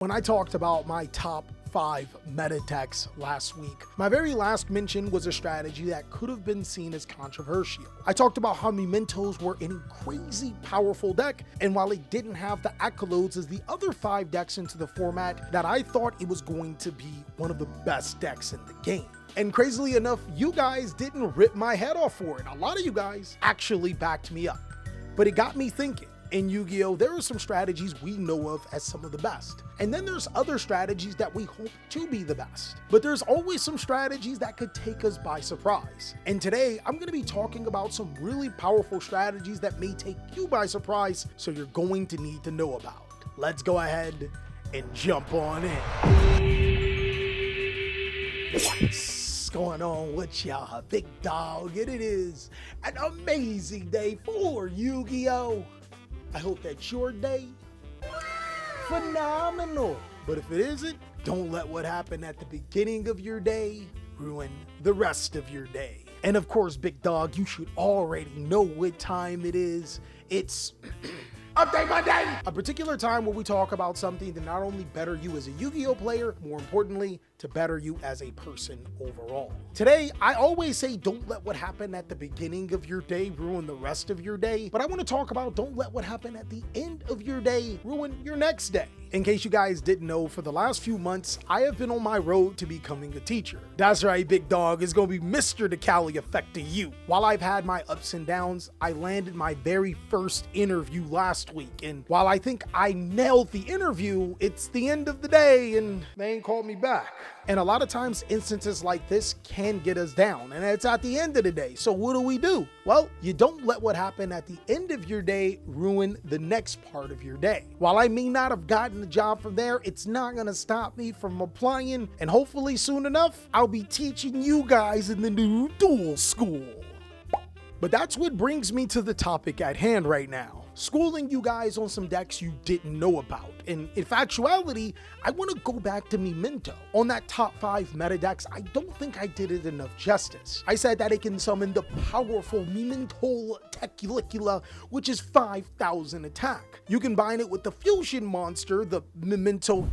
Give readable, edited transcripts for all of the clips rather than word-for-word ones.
When I talked about my top 5 meta decks last week, my very last mention was a strategy that could have been seen as controversial. I talked about how Mementos were a crazy powerful deck, and while it didn't have the accolades as the other 5 decks into the format, that I thought it was going to be one of the best decks in the game. And crazily enough, you guys didn't rip my head off for it. A lot of you guys actually backed me up. But it got me thinking. In Yu-Gi-Oh, there are some strategies we know of as some of the best. And then there's other strategies that we hope to be the best. But there's always some strategies that could take us by surprise. And today, I'm going to be talking about some really powerful strategies that may take you by surprise, so you're going to need to know about. Let's go ahead and jump on in. What's going on with y'all, big dog? And it is an amazing day for Yu-Gi-Oh! I hope that your day, phenomenal. But if it isn't, don't let what happened at the beginning of your day ruin the rest of your day. And of course, big dog, you should already know what time it is. It's Update Monday! A particular time where we talk about something to not only better you as a Yu-Gi-Oh player, more importantly, to better you as a person overall. Today, I always say don't let what happened at the beginning of your day ruin the rest of your day, but I want to talk about don't let what happened at the end of your day ruin your next day. In case you guys didn't know, for the last few months, I have been on my road to becoming a teacher. That's right, big dog, it's gonna be Mr. TheCaliEffect to you. While I've had my ups and downs, I landed my very first interview last week, and while I think I nailed the interview, it's the end of the day and they ain't called me back. And a lot of times instances like this can get us down, and it's at the end of the day. So what do? Well, you don't let what happened at the end of your day ruin the next part of your day. While I may not have gotten the job from there, it's not gonna stop me from applying, and hopefully soon enough, I'll be teaching you guys in the new dual school. But that's what brings me to the topic at hand right now. Schooling you guys on some decks you didn't know about. And in factuality, I want to go back to Memento. On that top 5 meta decks, I don't think I did it enough justice. I said that it can summon the powerful Memento Teculicula, which is 5,000 attack. You combine it with the fusion monster, the Memento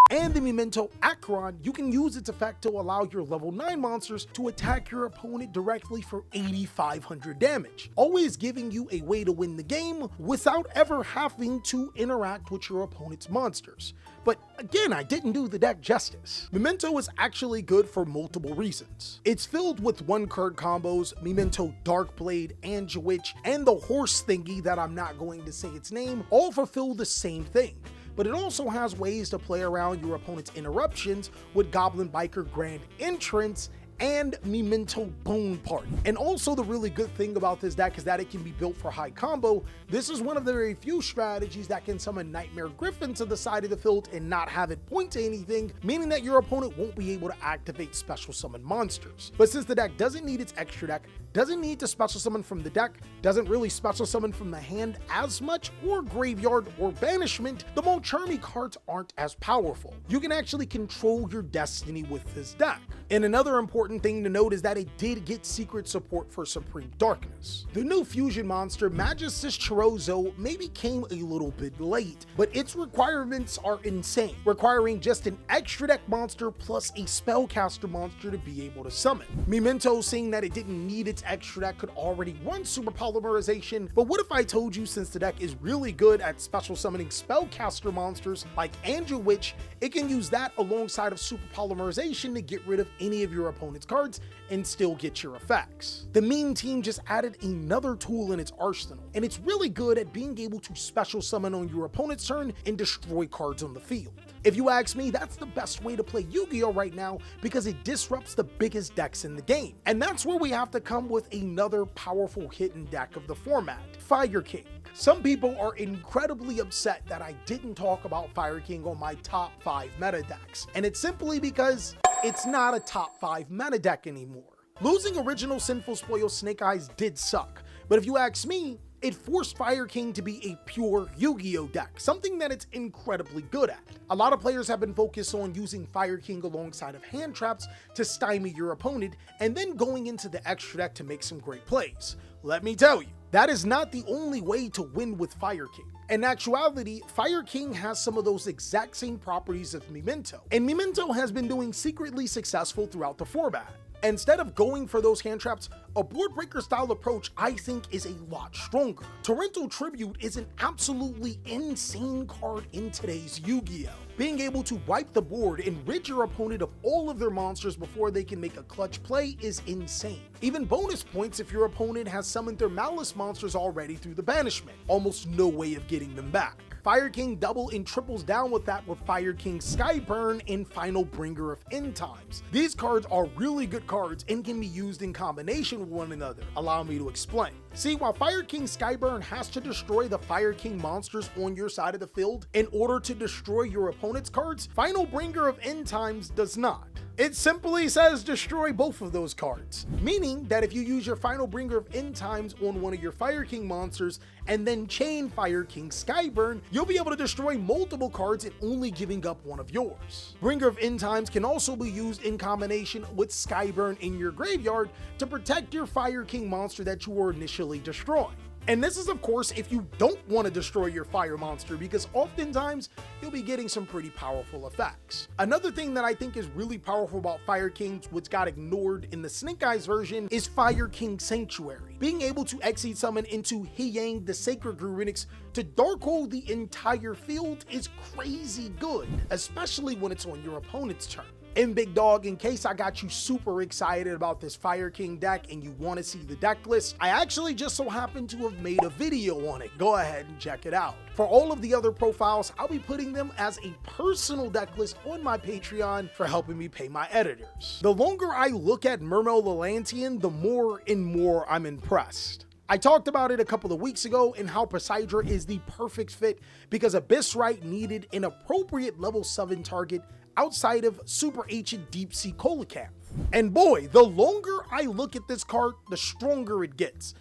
and the Memento Acheron. You can use its effect to allow your level 9 monsters to attack your opponent directly for 8,500 damage, always giving you a way to win the game without ever having to interact with your opponent's monsters. But again, I didn't do the deck justice. Memento is actually good for multiple reasons. It's filled with 1-card combos, Memento Darkblade, Angelwitch, and the horse thingy that I'm not going to say its name, all fulfill the same thing. But it also has ways to play around your opponent's interruptions with Goblin Biker Grand Entrance and Memento Bone Party. And also the really good thing about this deck is that it can be built for high combo. This is one of the very few strategies that can summon Nightmare Griffin to the side of the field and not have it point to anything, meaning that your opponent won't be able to activate special summon monsters. But since the deck doesn't need its extra deck, doesn't need to special summon from the deck, doesn't really special summon from the hand as much, or graveyard or banishment, the Molcharmy cards aren't as powerful. You can actually control your destiny with this deck. And another important thing to note is that it did get secret support for Supreme Darkness. The new fusion monster, Magistus Chorozo, maybe came a little bit late, but its requirements are insane, requiring just an extra deck monster plus a spellcaster monster to be able to summon. Memento, saying that it didn't need its extra deck, could already run Super Polymerization, but what if I told you since the deck is really good at special summoning spellcaster monsters like Angelwitch, it can use that alongside of Super Polymerization to get rid of any of your opponent's cards and still get your effects. The meme team just added another tool in its arsenal, and it's really good at being able to special summon on your opponent's turn and destroy cards on the field. If you ask me, that's the best way to play Yu-Gi-Oh right now because it disrupts the biggest decks in the game. And that's where we have to come with another powerful hidden deck of the format, Fire King. Some people are incredibly upset that I didn't talk about Fire King on my top 5 meta decks, and it's simply because it's not a top 5 meta deck anymore. Losing original Sinful Spoil Snake Eyes did suck, but if you ask me, it forced Fire King to be a pure Yu-Gi-Oh deck, something that it's incredibly good at. A lot of players have been focused on using Fire King alongside of hand traps to stymie your opponent, and then going into the extra deck to make some great plays. Let me tell you, That is not the only way to win with Fire King. In actuality, Fire King has some of those exact same properties as Memento, and Memento has been doing secretly successful throughout the format. Instead of going for those hand traps, a board breaker style approach I think is a lot stronger. Torrential Tribute is an absolutely insane card in today's Yu-Gi-Oh! Being able to wipe the board and rid your opponent of all of their monsters before they can make a clutch play is insane. Even bonus points if your opponent has summoned their Malice monsters already through the banishment. Almost no way of getting them back. Fire King double and triples down with that with Fire King Skyburn and Final Bringer of End Times. These cards are really good cards and can be used in combination with one another. Allow me to explain. See, while Fire King Skyburn has to destroy the Fire King monsters on your side of the field in order to destroy your opponent's cards, Final Bringer of End Times does not. It simply says destroy both of those cards, meaning that if you use your Final Bringer of End Times on one of your Fire King monsters and then chain Fire King Skyburn, you'll be able to destroy multiple cards and only giving up one of yours. Bringer of End Times can also be used in combination with Skyburn in your graveyard to protect your Fire King monster that you were initially destroying. And this is of course if you don't want to destroy your fire monster, because oftentimes you'll be getting some pretty powerful effects. Another thing that I think is really powerful about Fire Kings, which got ignored in the Snake Eyes version, is Fire King Sanctuary. Being able to exceed summon into Hiyang the Sacred Druidics to Darkhold the entire field is crazy good, especially when it's on your opponent's turn. And big dog, in case I got you super excited about this Fire King deck and you want to see the deck list, I actually just so happen to have made a video on it. Go ahead and check it out. For all of the other profiles, I'll be putting them as a personal deck list on my Patreon for helping me pay my editors. The longer I look at Merm Lelantian, the more and more I'm impressed. I talked about it a couple of weeks ago and how Poseidra is the perfect fit because Abyssrite needed an appropriate level 7 target outside of Super Ancient Deep Sea Coelacanth. And boy, the longer I look at this card, the stronger it gets.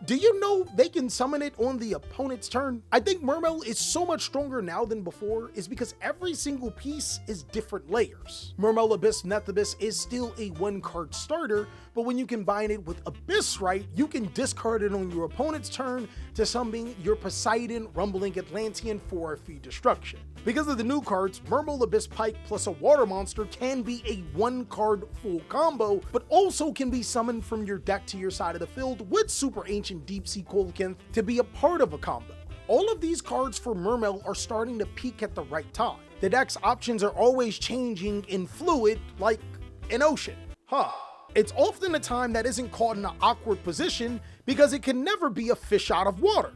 Do you know they can summon it on the opponent's turn? I think Merm is so much stronger now than before is because every single piece is different layers. Merm Abyss Nethabis is still a 1-card starter, but when you combine it with Abyssrite, you can discard it on your opponent's turn to summon your Poseidon Rumbling Atlantean for a free destruction. Because of the new cards, Merm Abyss Pike plus a water monster can be a 1-card full combo, but also can be summoned from your deck to your side of the field with Super Ancient Deep Sea Coelacanth to be a part of a combo. All of these cards for Merm are starting to peak at the right time. The deck's options are always changing and fluid like an ocean. It's often a time that isn't caught in an awkward position because it can never be a fish out of water.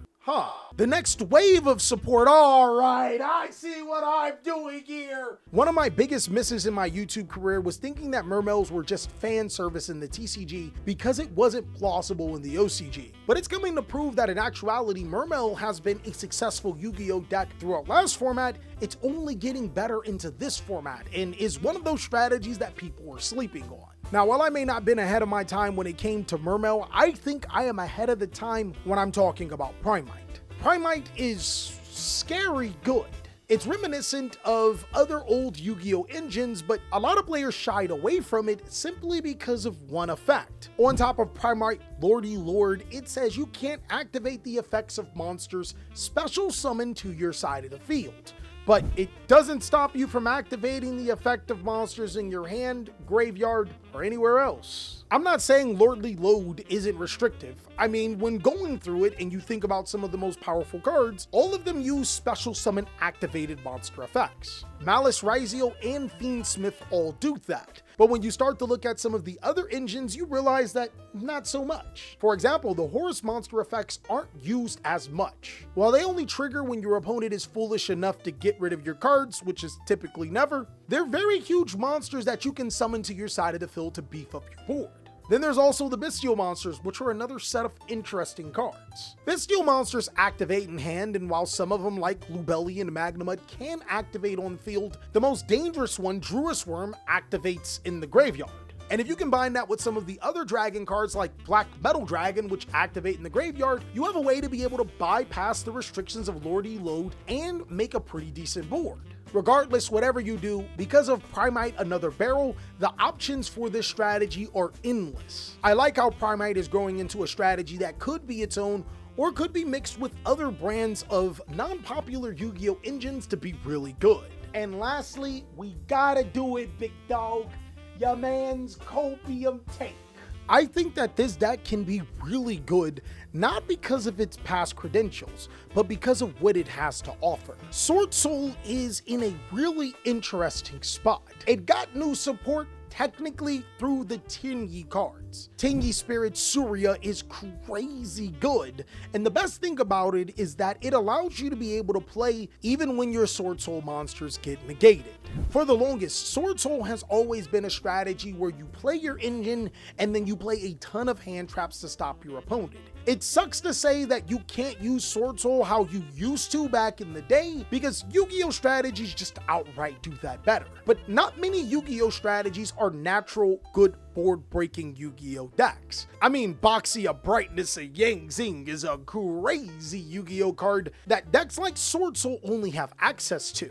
The next wave of support, all right, I see what I'm doing here. One of my biggest misses in my YouTube career was thinking that Mermels were just fan service in the TCG because it wasn't plausible in the OCG. But it's coming to prove that in actuality, Mermel has been a successful Yu-Gi-Oh deck throughout last format. It's only getting better into this format and is one of those strategies that people are sleeping on. Now, while I may not have been ahead of my time when it came to Mermel, I think I am ahead of the time when I'm talking about Primite. Primite is scary good. It's reminiscent of other old Yu-Gi-Oh engines, but a lot of players shied away from it simply because of one effect. On top of Primite Lordy Lord, it says you can't activate the effects of monsters special summoned to your side of the field. But it doesn't stop you from activating the effect of monsters in your hand, graveyard, or anywhere else. I'm not saying Lordly Load isn't restrictive. I mean, when going through it and you think about some of the most powerful cards, all of them use special summon activated monster effects. Malice Rizio and Fiendsmith all do that. But when you start to look at some of the other engines, you realize that not so much. For example, the Horus monster effects aren't used as much. While they only trigger when your opponent is foolish enough to get rid of your cards, which is typically never, they're very huge monsters that you can summon to your side of the field to beef up your board. Then there's also the Bestial monsters, which are another set of interesting cards. Bestial monsters activate in hand, and while some of them like Lubelli and Magnamud can activate on field, the most dangerous one, Druis Worm, activates in the graveyard. And if you combine that with some of the other dragon cards like Black Metal Dragon, which activate in the graveyard, you have a way to be able to bypass the restrictions of Lordy Load and make a pretty decent board. Regardless, whatever you do, because of Primite Another Barrel, the options for this strategy are endless. I like how Primite is growing into a strategy that could be its own or could be mixed with other brands of non-popular Yu-Gi-Oh engines to be really good. And lastly, we gotta do it, big dog. Your man's copium take. I think that this deck can be really good, not because of its past credentials, but because of what it has to offer. Sword Soul is in a really interesting spot. It got new support technically through the Tenyi cards. Tenyi Spirit Surya is crazy good, and the best thing about it is that it allows you to be able to play even when your Sword Soul monsters get negated. For the longest, Sword Soul has always been a strategy where you play your engine and then you play a ton of hand traps to stop your opponent. It sucks to say that you can't use Sword Soul how you used to back in the day, because Yu-Gi-Oh strategies just outright do that better. But not many Yu-Gi-Oh strategies are natural, good board-breaking Yu-Gi-Oh decks. I mean, Boxia Brightness of Yang Zing is a crazy Yu-Gi-Oh card that decks like Sword Soul only have access to.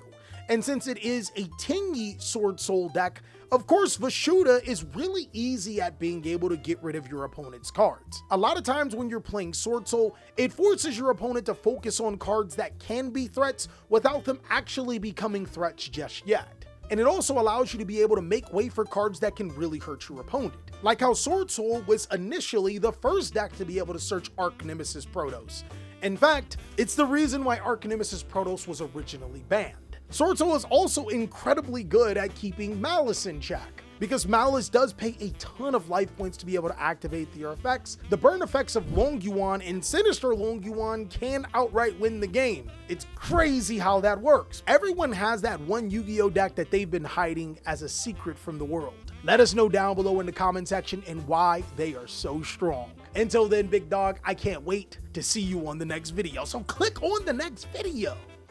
And since it is a Tenyi Sword Soul deck, of course Vashuda is really easy at being able to get rid of your opponent's cards. A lot of times when you're playing Sword Soul, it forces your opponent to focus on cards that can be threats without them actually becoming threats just yet. And it also allows you to be able to make way for cards that can really hurt your opponent. Like how Sword Soul was initially the first deck to be able to search Arch Nemesis Protoss. In fact, it's the reason why Arch Nemesis Protoss was originally banned. Sword Soul is also incredibly good at keeping Malice in check, because Malice does pay a ton of life points to be able to activate their effects. The burn effects of Long Yuan and Sinister Long Yuan can outright win the game. It's crazy how that works. Everyone has that one Yu-Gi-Oh deck that they've been hiding as a secret from the world. Let us know down below in the comment section and why they are so strong. Until then, big dog, I can't wait to see you on the next video, so click on the next video.